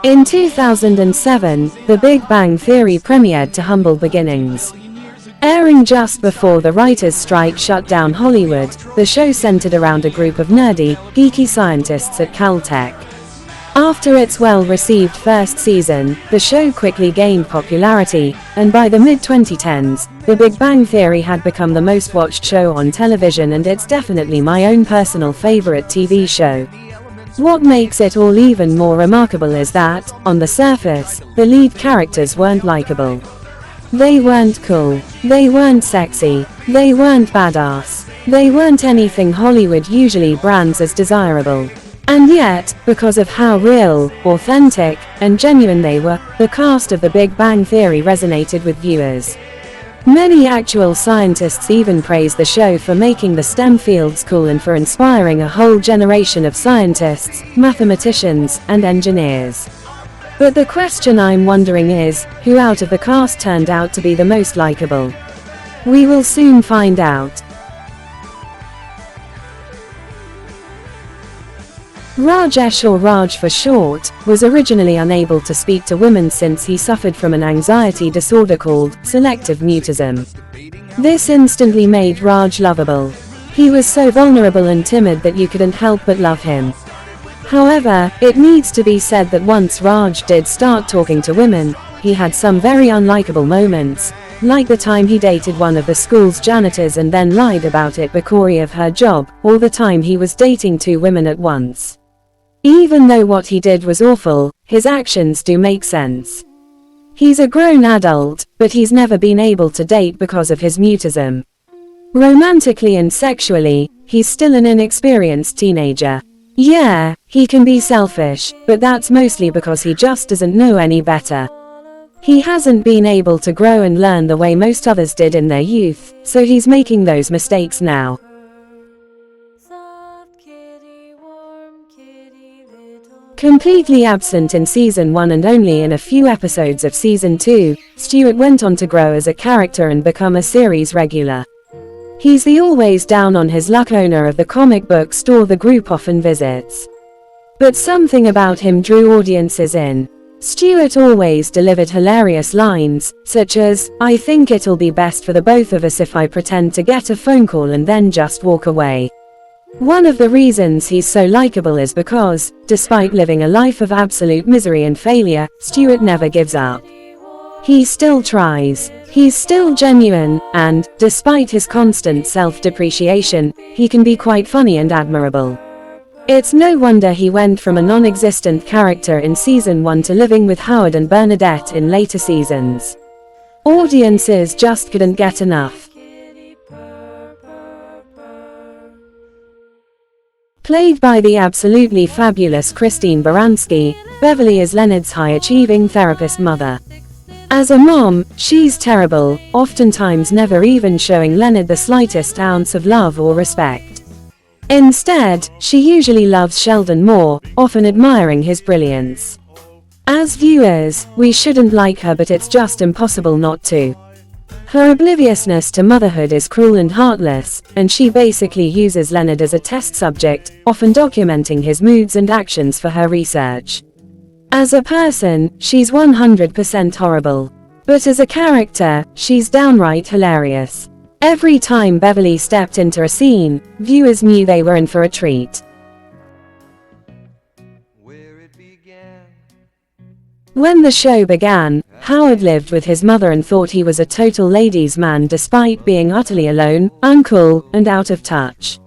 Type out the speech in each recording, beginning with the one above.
In 2007, The Big Bang Theory premiered to humble beginnings. Airing just before the writers' strike shut down Hollywood, the show centered around a group of nerdy, geeky scientists at Caltech. After its well-received first season, the show quickly gained popularity, and by the mid-2010s, The Big Bang Theory had become the most watched show on television, and it's definitely my own personal favorite TV show. What makes it all even more remarkable is that, on the surface, the lead characters weren't likable. They weren't cool. They weren't sexy. They weren't badass. They weren't anything Hollywood usually brands as desirable. And yet, because of how real, authentic, and genuine they were, the cast of The Big Bang Theory resonated with viewers. Many actual scientists even praised the show for making the STEM fields cool and for inspiring a whole generation of scientists, mathematicians, and engineers. But the question I'm wondering is, who out of the cast turned out to be the most likable? We will soon find out. Rajesh, or Raj for short, was originally unable to speak to women since he suffered from an anxiety disorder called selective mutism. This instantly made Raj lovable. He was so vulnerable and timid that you couldn't help but love him. However, it needs to be said that once Raj did start talking to women, he had some very unlikable moments, like the time he dated one of the school's janitors and then lied about it because of her job, or the time he was dating 2 women at once. Even though what he did was awful, his actions do make sense. He's a grown adult, but he's never been able to date because of his mutism. Romantically and sexually, he's still an inexperienced teenager. Yeah, he can be selfish, but that's mostly because he just doesn't know any better. He hasn't been able to grow and learn the way most others did in their youth, so he's making those mistakes now. Completely absent in season 1 and only in a few episodes of season 2, Stuart went on to grow as a character and become a series regular. He's the always down on his luck owner of the comic book store the group often visits. But something about him drew audiences in. Stuart always delivered hilarious lines, such as, "I think it'll be best for the both of us if I pretend to get a phone call and then just walk away." One of the reasons he's so likable is because, despite living a life of absolute misery and failure, Stuart never gives up. He still tries. He's still genuine, and, despite his constant self-depreciation, he can be quite funny and admirable. It's no wonder he went from a non-existent character in season 1 to living with Howard and Bernadette in later seasons. Audiences just couldn't get enough. Played by the absolutely fabulous Christine Baranski, Beverly is Leonard's high-achieving therapist mother. As a mom, she's terrible, oftentimes never even showing Leonard the slightest ounce of love or respect. Instead, she usually loves Sheldon more, often admiring his brilliance. As viewers, we shouldn't like her, but it's just impossible not to. Her obliviousness to motherhood is cruel and heartless, and she basically uses Leonard as a test subject, often documenting his moods and actions for her research. As a person, she's 100% horrible. But as a character, she's downright hilarious. Every time Beverly stepped into a scene, viewers knew they were in for a treat. When the show began, Howard lived with his mother and thought he was a total ladies' man despite being utterly alone, uncool, and out of touch.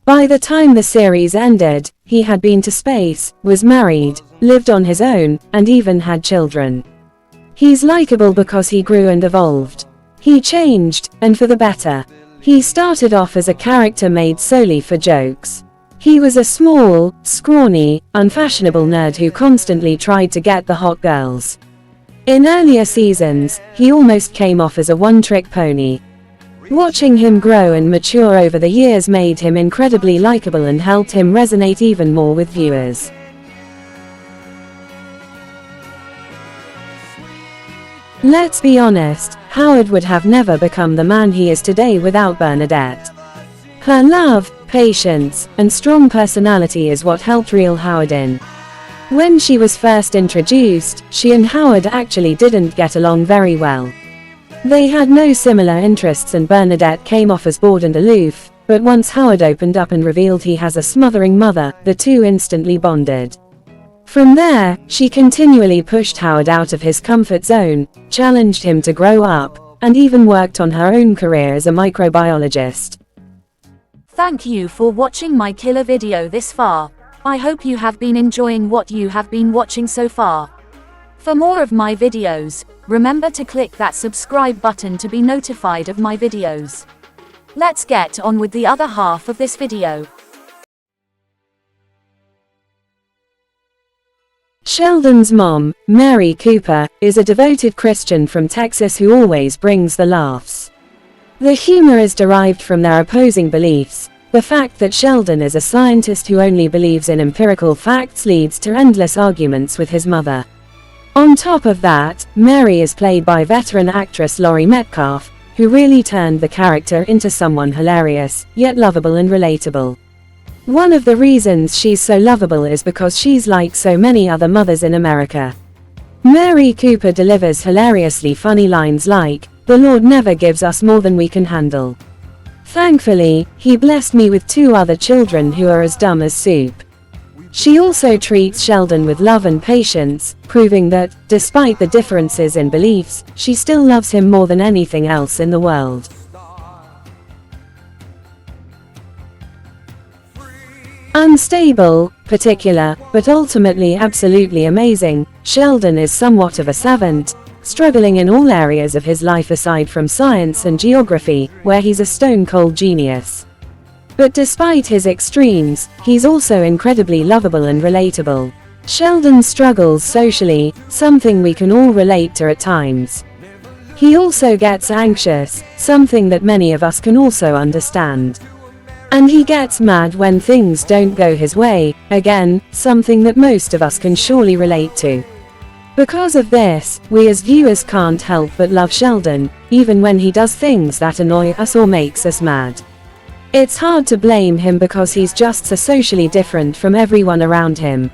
By the time the series ended, he had been to space, was married, lived on his own, and even had children. He's likable because he grew and evolved. He changed, and for the better. He started off as a character made solely for jokes. He was a small, scrawny, unfashionable nerd who constantly tried to get the hot girls. In earlier seasons, he almost came off as a one-trick pony. Watching him grow and mature over the years made him incredibly likable and helped him resonate even more with viewers. Let's be honest, Howard would have never become the man he is today without Bernadette. Her love, patience, and strong personality is what helped reel Howard in. When she was first introduced, she and Howard actually didn't get along very well. They had no similar interests and Bernadette came off as bored and aloof, but once Howard opened up and revealed he has a smothering mother, the two instantly bonded. From there, she continually pushed Howard out of his comfort zone, challenged him to grow up, and even worked on her own career as a microbiologist. Thank you for watching my killer video this far. I hope you have been enjoying what you have been watching so far. For more of my videos, remember to click that subscribe button to be notified of my videos. Let's get on with the other half of this video. Sheldon's mom, Mary Cooper, is a devoted Christian from Texas who always brings the laughs. The humor is derived from their opposing beliefs. The fact that Sheldon is a scientist who only believes in empirical facts leads to endless arguments with his mother. On top of that, Mary is played by veteran actress Laurie Metcalf, who really turned the character into someone hilarious, yet lovable and relatable. One of the reasons she's so lovable is because she's like so many other mothers in America. Mary Cooper delivers hilariously funny lines like, "The Lord never gives us more than we can handle. Thankfully, he blessed me with 2 other children who are as dumb as soup." She also treats Sheldon with love and patience, proving that, despite the differences in beliefs, she still loves him more than anything else in the world. Unstable, particular, but ultimately absolutely amazing, Sheldon is somewhat of a savant, struggling in all areas of his life aside from science and geography, where he's a stone-cold genius. But despite his extremes, he's also incredibly lovable and relatable. Sheldon struggles socially, something we can all relate to at times. He also gets anxious, something that many of us can also understand. And he gets mad when things don't go his way, again, something that most of us can surely relate to. Because of this, we as viewers can't help but love Sheldon, even when he does things that annoy us or makes us mad. It's hard to blame him because he's just so socially different from everyone around him.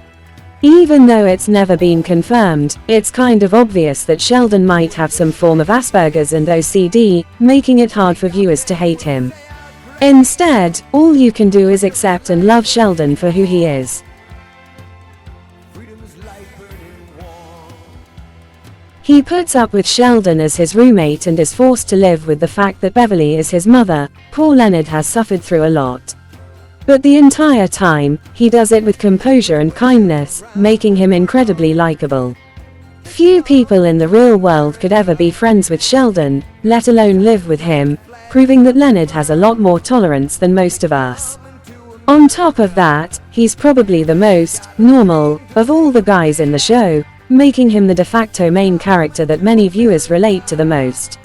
Even though it's never been confirmed, it's kind of obvious that Sheldon might have some form of Asperger's and OCD, making it hard for viewers to hate him. Instead, all you can do is accept and love Sheldon for who he is. He puts up with Sheldon as his roommate and is forced to live with the fact that Beverly is his mother. Poor Leonard has suffered through a lot. But the entire time, he does it with composure and kindness, making him incredibly likable. Few people in the real world could ever be friends with Sheldon, let alone live with him, proving that Leonard has a lot more tolerance than most of us. On top of that, he's probably the most normal of all the guys in the show, making him the de facto main character that many viewers relate to the most.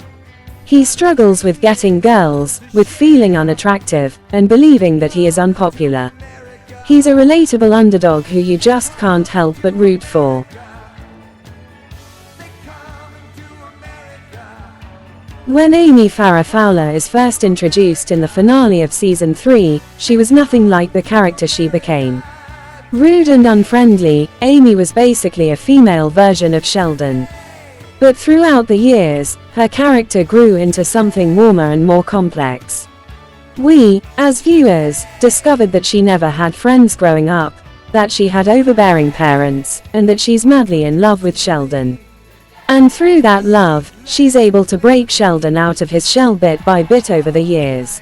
He struggles with getting girls, with feeling unattractive, and believing that he is unpopular. He's a relatable underdog who you just can't help but root for. When Amy Farrah Fowler is first introduced in the finale of Season 3, she was nothing like the character she became. Rude and unfriendly, Amy was basically a female version of Sheldon. But throughout the years, her character grew into something warmer and more complex. We, as viewers, discovered that she never had friends growing up, that she had overbearing parents, and that she's madly in love with Sheldon. And through that love, she's able to break Sheldon out of his shell bit by bit over the years.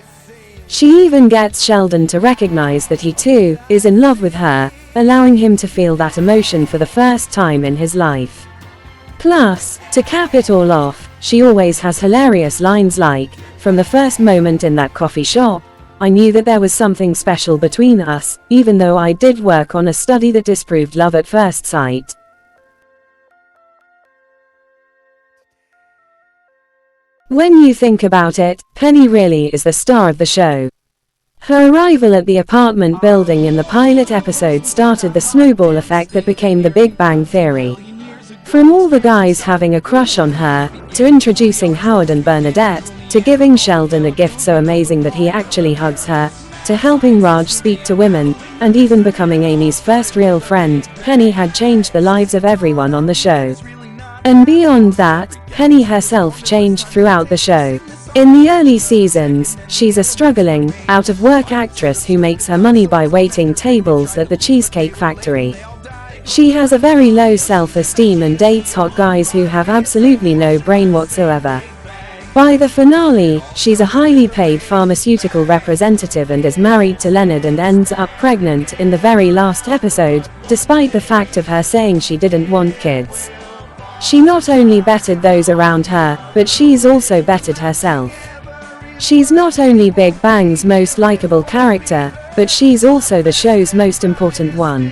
She even gets Sheldon to recognize that he too is in love with her, allowing him to feel that emotion for the first time in his life. Plus, to cap it all off, she always has hilarious lines like, "From the first moment in that coffee shop, I knew that there was something special between us, even though I did work on a study that disproved love at first sight." When you think about it, Penny really is the star of the show. Her arrival at the apartment building in the pilot episode started the snowball effect that became the Big Bang Theory. From all the guys having a crush on her, to introducing Howard and Bernadette, to giving Sheldon a gift so amazing that he actually hugs her, to helping Raj speak to women, and even becoming Amy's first real friend, Penny had changed the lives of everyone on the show. And beyond that, Penny herself changed throughout the show. In the early seasons, she's a struggling, out-of-work actress who makes her money by waiting tables at the Cheesecake Factory. She has a very low self-esteem and dates hot guys who have absolutely no brain whatsoever. By the finale, she's a highly paid pharmaceutical representative and is married to Leonard and ends up pregnant in the very last episode, despite the fact of her saying she didn't want kids. She not only bettered those around her, but she's also bettered herself. She's not only Big Bang's most likable character, but she's also the show's most important one.